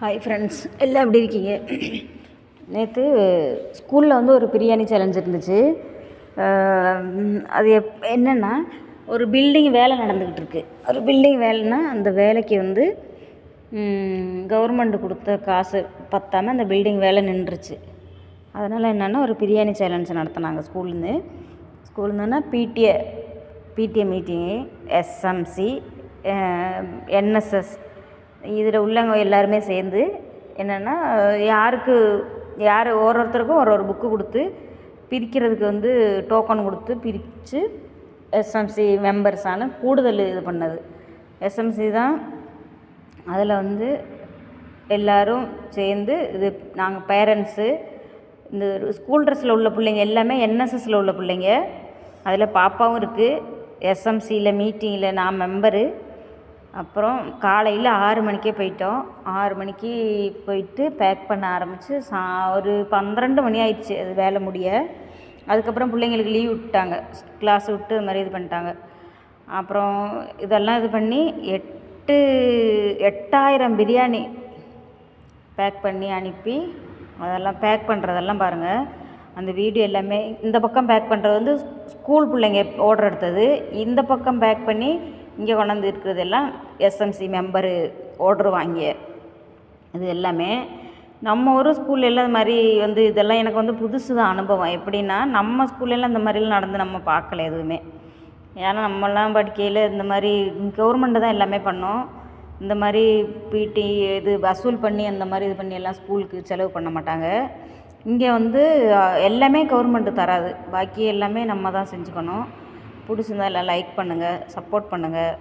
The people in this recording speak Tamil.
ஹாய் ஃப்ரெண்ட்ஸ், எல்லாம் எப்படி இருக்கீங்க? நேற்று ஸ்கூலில் ஒரு பிரியாணி சேலஞ்ச் இருந்துச்சு. அது என்னென்னா, ஒரு பில்டிங் வேலை நடந்துக்கிட்டு இருக்கு. ஒரு பில்டிங் வேலைன்னா அந்த வேலைக்கு கவர்மெண்ட் கொடுத்த காசு பத்தாமல் அந்த பில்டிங் வேலை நின்றுச்சு. அதனால் என்னென்னா ஒரு பிரியாணி சேலஞ்ச் நடத்தினாங்க ஸ்கூல்னா பிடிஏ மீட்டிங்கு, எஸ்எம்சி, என்எஸ்எஸ் இதில் உள்ளவங்க எல்லாருமே சேர்ந்து என்னென்னா யார் ஒருத்தருக்கும் ஒரு புக்கு கொடுத்து பிரிக்கிறதுக்கு டோக்கன் கொடுத்து பிரித்து எஸ்எம்சி மெம்பர்ஸான கூடுதல் இது பண்ணது. எஸ்எம்சி தான் அதில் எல்லோரும் சேர்ந்து இது நாங்கள் பேரண்ட்ஸு, இந்த ஸ்கூல் ட்ரெஸ்ஸில் உள்ள பிள்ளைங்க எல்லாமே என்எஸ்எஸில் உள்ள பிள்ளைங்க. அதில் பாப்பாவும் இருக்குது. எஸ்எம்சியில் மீட்டிங்கில் நான் மெம்பரு. அப்புறம் காலையில் 6 மணிக்கே போயிட்டோம். 6 மணிக்கு போயிட்டு பேக் பண்ண ஆரம்பித்து ஒரு 12 மணி ஆயிடுச்சு அது வேலை முடிய. அதுக்கப்புறம் பிள்ளைங்களுக்கு லீவ் விட்டாங்க, கிளாஸ் விட்டு அது மாதிரி இது பண்ணிட்டாங்க. அப்புறம் இதெல்லாம் இது பண்ணி 8000 பிரியாணி பேக் பண்ணி அனுப்பி, அதெல்லாம் பேக் பண்ணுறதெல்லாம் பாருங்கள். அந்த வீடியோ எல்லாமே இந்த பக்கம் பேக் பண்ணுறது ஸ்கூல் பிள்ளைங்க ஆர்டர் எடுத்தது, இந்த பக்கம் பேக் பண்ணி இங்கே கொண்டாந்து இருக்கிறது எல்லாம் எஸ்எம்சி மெம்பரு ஆர்டர் வாங்கிய இது எல்லாமே. நம்ம ஒரு ஸ்கூல்லெல்லாம் இது மாதிரி இதெல்லாம் எனக்கு புதுசு தான் அனுபவம். எப்படின்னா, நம்ம ஸ்கூல்லெல்லாம் இந்த மாதிரிலாம் நடந்து நம்ம பார்க்கல எதுவுமே. ஏன்னா நம்மெல்லாம் படிக்கையில் இந்த மாதிரி கவர்மெண்ட்டு தான் எல்லாமே பண்ணோம். இந்த மாதிரி பிடி இது வசூல் பண்ணி அந்த மாதிரி இது பண்ணி எல்லாம் ஸ்கூலுக்கு செலவு பண்ண மாட்டாங்க. இங்கே எல்லாமே கவர்மெண்ட்டு தராது, பாக்கி எல்லாமே நம்ம தான் செஞ்சுக்கணும். பிடிச்சிருந்தா எல்லாம் லைக் பண்ணுங்கள், சப்போர்ட் பண்ணுங்கள்.